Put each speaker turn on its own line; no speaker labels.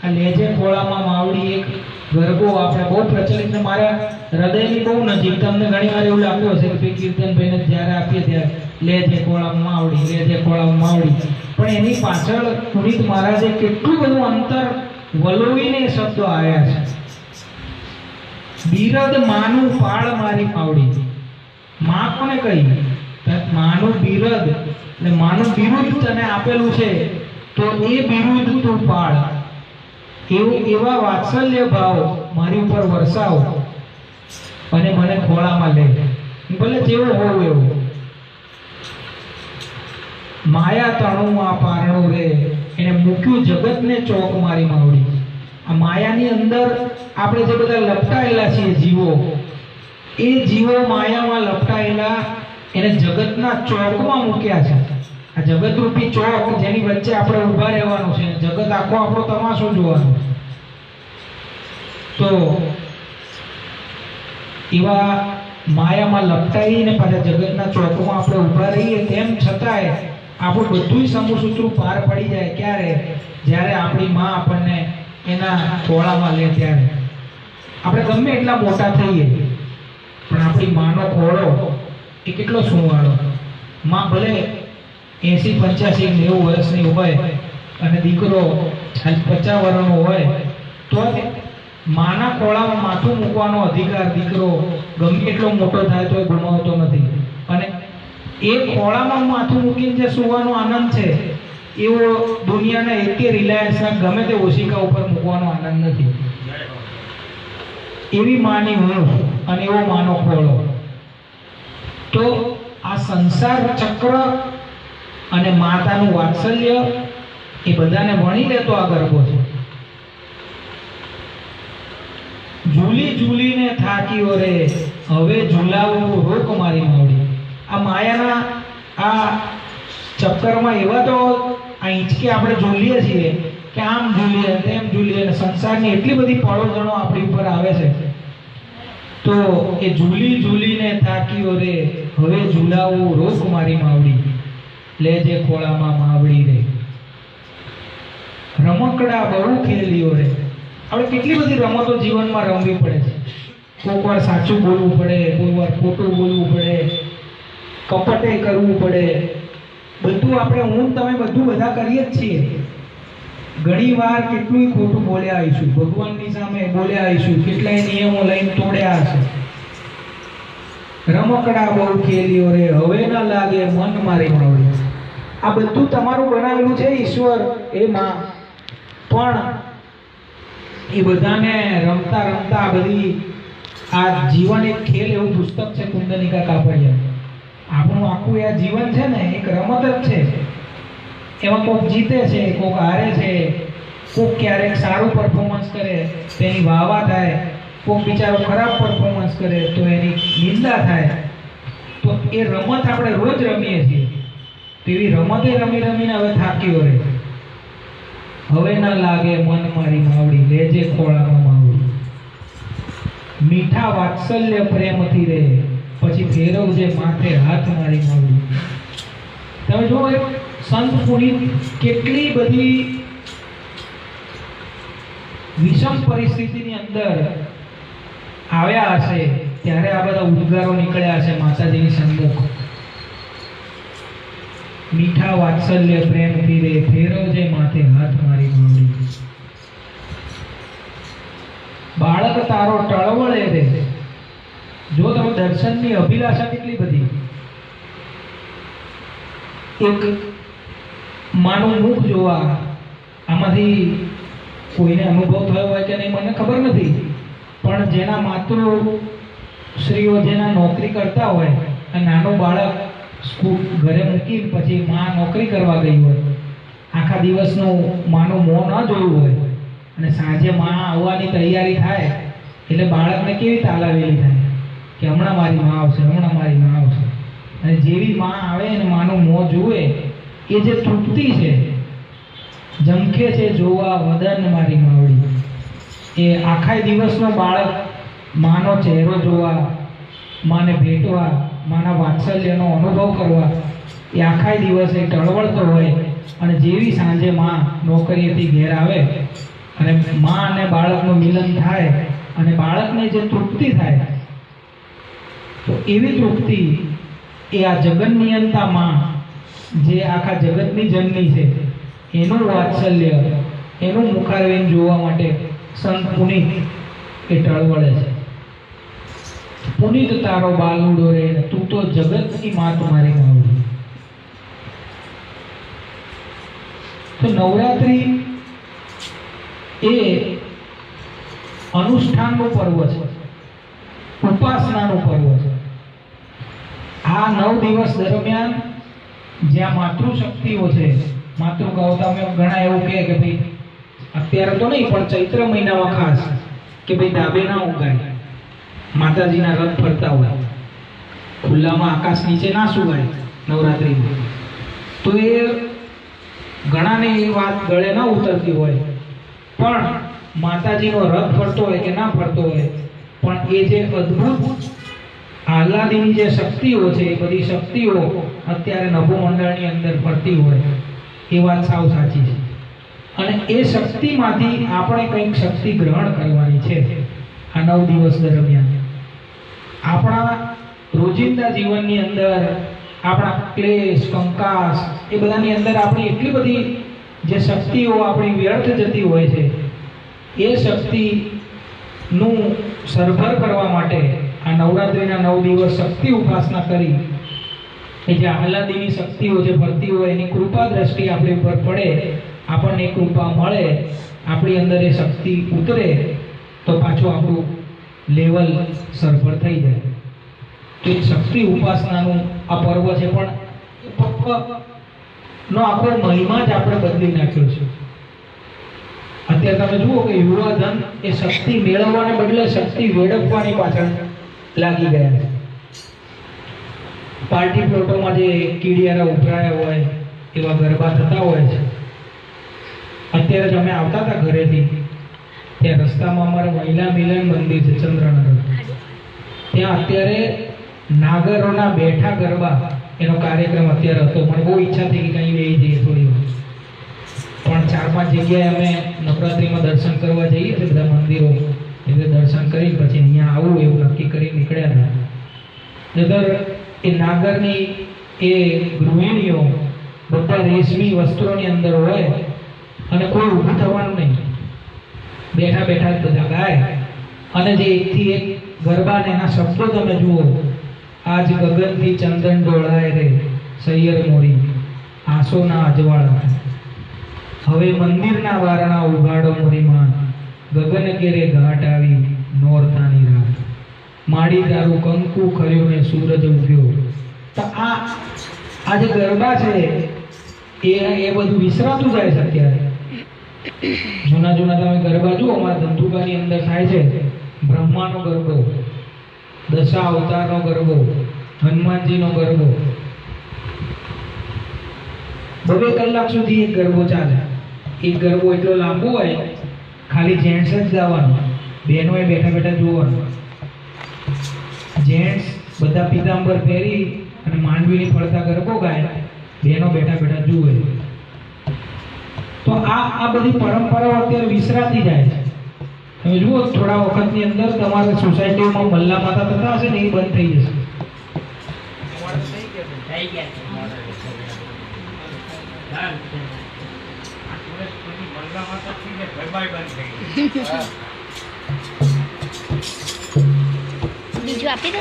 આ લેજે ખોળામાં માવડી એક ગરબો આપણે બહુ પ્રચલિત છે, મારા હૃદયની બહુ નજીક. તમને ઘણી વાર એવું લાગતું હશે કે કીર્તનભાઈને જ્યારે આપીએ ત્યારે લેજે ખોળામાં માવડી, લેજે ખોળામાં માવડી, પણ એની પાછળ પુનિત મહારાજે કેટલું બધું અંતર વલોવીને શબ્દો આવ્યા છે. બિરદ માનું પાળ મારી માવડી, માં કોને કહી? માનું બિરદ એટલે માનું બિરુદ તને આપેલું છે, તો એ બિરુદ તું પાળ. એવા વાત્સલ્ય ભાવ મારી ઉપર વરસાવ અને મને ખોળામાં લે, ભલે જેવો હોવું એવું. માયા તણુમાં પારણું રે, એને મૂક્યું જગતને ચોક મારી માવડી. આ માયાની અંદર આપણે જે બધા લપટાયેલા છીએ જીવો, એ જીવો માયામાં લપટાયેલા એને જગતના ચોકમાં મૂક્યા છે. આ જગતરૂપી ચોક જેની વચ્ચે આપણે ઊભા રહેવાનું છે, જગત આખો આપણો તમાશો જોવાનો. તો એવા માયામાં લપટાઈને પાછા જગતના ચોકમાં આપણે ઊભા રહીએ, તેમ છતાંય આપણું બધું સમૂહસૂત્રું પાર પડી જાય. ક્યારે? જ્યારે આપણી માં આપણને એના ખોળામાં લે ત્યારે. આપણે ગમે એટલા મોટા થઈએ પણ આપણી માનો ખોળો એ કેટલો સુંવાળો. માં ભલે 80, 85, 90 વર્ષની હોય અને દીકરો 50 વર્ષનો હોય, તો માના ખોળામાં માથું મૂકવાનો અધિકાર દીકરો ગમે એટલો મોટો થાય તો ગુમાવતો નથી. અને એ ખોળામાં માથું મૂકીને જે સુવાનો આનંદ છે, એવો દુનિયાના એકે રિલાયન્સના ગમે તે ઓશિકા ઉપર મૂકવાનો આનંદ નથી. એવી માની ઊંઘ અને એવો માનો ખોળો. તો આ સંસાર ચક્ર અને માતાનું વાત્સલ્ય એ બધાને વણી લેતો આ ગરબો છે. ઝૂલી ઝૂલીને થાક્યો રે, હવે ઝૂલાવું રોક મારી માવડી. આ માયાના આ ચક્કરમાં એવા તો આ હિંચકે આપણે ઝૂલીએ છીએ કે આમ ઝૂલીએ તેમ ઝૂલીએ, અને સંસારની એટલી બધી પળોજણો આપણી ઉપર આવે છે. તો એ ઝૂલી ઝૂલીને થાક્યો રે, હવે ઝૂલાવું રોક મારી માવડી, લેજે ખોળામાં માવડી રે. રમકડા બહુ ખેલ્યો રે. આપણે કેટલી બધી રમતો જીવનમાં રમવી પડે છે. કોઈક વાર સાચું બોલવું પડે, કોઈ વાર ખોટું બોલવું પડે, કપટે કરવું પડે. બધું આપણે હું તમે બધું બધા કરીએ જ છીએ. ઘણી વાર કેટલું ખોટું બોલ્યા આવીશું, ભગવાનની સામે બોલ્યા આવીશું, કેટલાય નિયમો લઈને તોડ્યા હશે. રમકડા બહુ ખેલ્યો રે, હવે ન લાગે મન મારી માવડી. આ બધું તમારું બનાવેલું છે ઈશ્વર એ માં, પણ એ બધાને રમતા રમતા આ બધી આ જીવન એક ખેલ એવું પુસ્તક છે કુંદનિકા કાપડિયા. આપણું આખું આ જીવન છે ને એક રમત જ છે. એમાં કોઈક જીતે છે, કોઈક હારે છે, કોઈક ક્યારેક સારું પરફોર્મન્સ કરે તેની વાહવા થાય, કોઈક બિચારો ખરાબ પરફોર્મન્સ કરે તો એની નિંદા થાય. તો એ રમત આપણે રોજ રમીએ છીએ. તેવી રમતે રમી રમીને હવે થાક્યો રે, હવે ન લાગે મન મારી માવડી, લેજે ખોળામાં માવડી. મીઠા વાત્સલ્ય પ્રેમથી રે, પછી ફેરવજે માથે હાથ મારી માવડી. તમે જો સંત પુનિત કેટલી બધી વિષમ પરિસ્થિતિની અંદર આવ્યા હશે, ત્યારે આ બધા ઉદ્ગારો નીકળ્યા હશે માતાજીની સન્મુખ. મીઠા વાત્સલ્ય પ્રેમથી રે, ફેરવજે માથે હાથ મારી માવડી. બાળક તારો ટળવળે રે. જો તમે દર્શનની અભિલાષા કેટલી બધી. એક માનું મુખ જોવા, આમાંથી કોઈને અનુભવ થયો હોય કે નહીં મને ખબર નથી, પણ જેના માતૃશ્રીઓ જેના નોકરી કરતા હોય અને નાનું બાળક સ્કૂલ ઘરે મૂકી પછી માં નોકરી કરવા ગઈ હોય, આખા દિવસનું માનું મોં ન જોયું હોય અને સાંજે માં આવવાની તૈયારી થાય એટલે બાળકને કેવી તાલાવેલી થાય કે હમણાં મારી માં આવશે, હમણાં મારી માં આવશે. અને જેવી માં આવે અને માનું મોં જુએ, એ જે તૃપ્તિ છે, ઝંખે છે જોવા વદન મારી માવડી. એ આખા દિવસનો બાળક માનો ચહેરો જોવા, માને ભેટવા, માના વાત્સલ્યનો અનુભવ કરવા, એ આખા દિવસે ટળવળતો હોય. અને જેવી સાંજે માં નોકરીએથી ઘેર આવે અને માં અને બાળકનું મિલન થાય અને બાળકને જે તૃપ્તિ થાય, તો એવી તૃપ્તિ એ આ જગત નિયંતા માં જે આખા જગતની જનની છે એનું વાત્સલ્ય, એનું મુખારવિંદ જોવા માટે સંત પુનિત એ ટળવળે છે. પુનિત તારો બાલુડો રે, તું તો જગતની માત મારી માવડી. તો નવરાત્રી એ અનુષ્ઠાનનું પર્વ છે, ઉપાસનાનું પર્વ છે. આ 9 દિવસ દરમિયાન જ્યાં માતૃશક્તિઓ છે, માતૃકાવતા અમે ઘણા એવું કહે કે ભાઈ અત્યારે તો નહીં પણ ચૈત્ર મહિનામાં ખાસ કે ભાઈ ધાબે ના ઉગાય, માતાજીના રથ ફરતા હોય, ખુલ્લામાં આકાશ નીચે ના સુવાય નવરાત્રિમાં. તો એ ઘણાને એ વાત ગળે ના ઉતરતી હોય, પણ માતાજીનો રથ ફરતો હોય કે ના ફરતો હોય, પણ એ જે અદ્ભુત આહલાદીની જે શક્તિઓ છે એ બધી શક્તિઓ અત્યારે નભોમંડળની અંદર ફરતી હોય એ વાત સાવ સાચી છે. અને એ શક્તિમાંથી આપણે કંઈક શક્તિ ગ્રહણ કરવાની છે. આ 9 દિવસ દરમિયાન આપણા રોજિંદા જીવનની અંદર આપણા ક્લેશ કંકાસ એ બધાની અંદર આપણી એટલી બધી જે શક્તિઓ આપણી વ્યર્થ જતી હોય છે, એ શક્તિનું સરભર કરવા માટે આ નવરાત્રિના 9 દિવસ શક્તિ ઉપાસના કરી એ જે આહલાદીની શક્તિઓ જે ફરતી હોય એની કૃપા દ્રષ્ટિ આપણી ઉપર પડે, આપણને કૃપા મળે, આપણી અંદર એ શક્તિ ઉતરે, તો પાછું આપણું લેવલ સરભર થઈ જાય. તો એ શક્તિ ઉપાસનાનું આ પર્વ છે, પણ એ પર્વનો આખો મહિમા જ આપણે બદલી નાખ્યો છે. અત્યારે તમે જુઓ કે યુવાધન એ શક્તિ મેળવવાને બદલે શક્તિ વેડફવાની પાછળ લાગી ગયા છે. પાર્ટી પ્લોટોમાં જે કીડિયારા ઉભરાયા હોય એવા ગરબા થતા હોય છે. અત્યારે જ અમે આવતા હતા ઘરેથી, ત્યાં રસ્તામાં અમારે મહિલા મિલન મંદિર છે ચંદ્રનગર, ત્યાં અત્યારે નાગરોના બેઠા ગરબા એનો કાર્યક્રમ અત્યારે હતો. મને બહુ ઈચ્છા થઈ કે કંઈ બેસી જઈએ થોડી વાર, પણ 4-5 જગ્યાએ અમે નવરાત્રિમાં દર્શન કરવા જઈએ છીએ બધા મંદિરો, એટલે દર્શન કરી પછી અહીંયા આવું એવું નક્કી કરી નીકળ્યા હતા. નતર એ નાગરની એ ગૃહિણીઓ બધા રેશમી વસ્ત્રોની અંદર હોય અને કોઈ ઊભું થવાનું નહીં, બેઠા બેઠા જ બધા ગાય. અને જે એકથી એક ગરબા ને એના શબ્દો તમે જુઓ, આજ ગગનથી ચંદન ડોળાય રે સૈયર મોરી આંસોના અજવાળા, હવે મંદિરના વારણા ઉઘાડો મોરી માન, ગગન કેરે ઘાટ આવી નોરતાની રાત, માડી તારું કંકુ ખર્યું ને સૂરજ ઉગ્યો. તો આ જે ગરબા છે એ બધું વિસરાતું જાય છે અત્યારે. જૂના તમે ગરબા જુઓ, અમારા ધંધુકાની અંદર થાય છે બ્રહ્માનો ગરબો, દશા અવતારનો ગરબો, હનુમાનજીનો ગરબો, 2 કલાક સુધી એક ગરબો ચાલે. એક ગરબો એટલો લાંબો હોય, ખાલી જેન્ટ્સ જ ગાવાનું, બહેનોએ બેઠા બેઠા જોવાનું. જેન્ટ્સ બધા પીતાંબર પહેરી અને માંડવીની ફરતા ગરબો ગાય, બહેનો બેઠા બેઠા જુએ. તો આ બધી પરંપરાઓ અત્યારે વિસરાતી જાય છે. તમે જુઓ થોડા વખતની અંદર તમારે સોસાયટીમાં મલ્લા માતા થતા હશે ને, એ બંધ થઈ જશે.
બીજું આપી દો.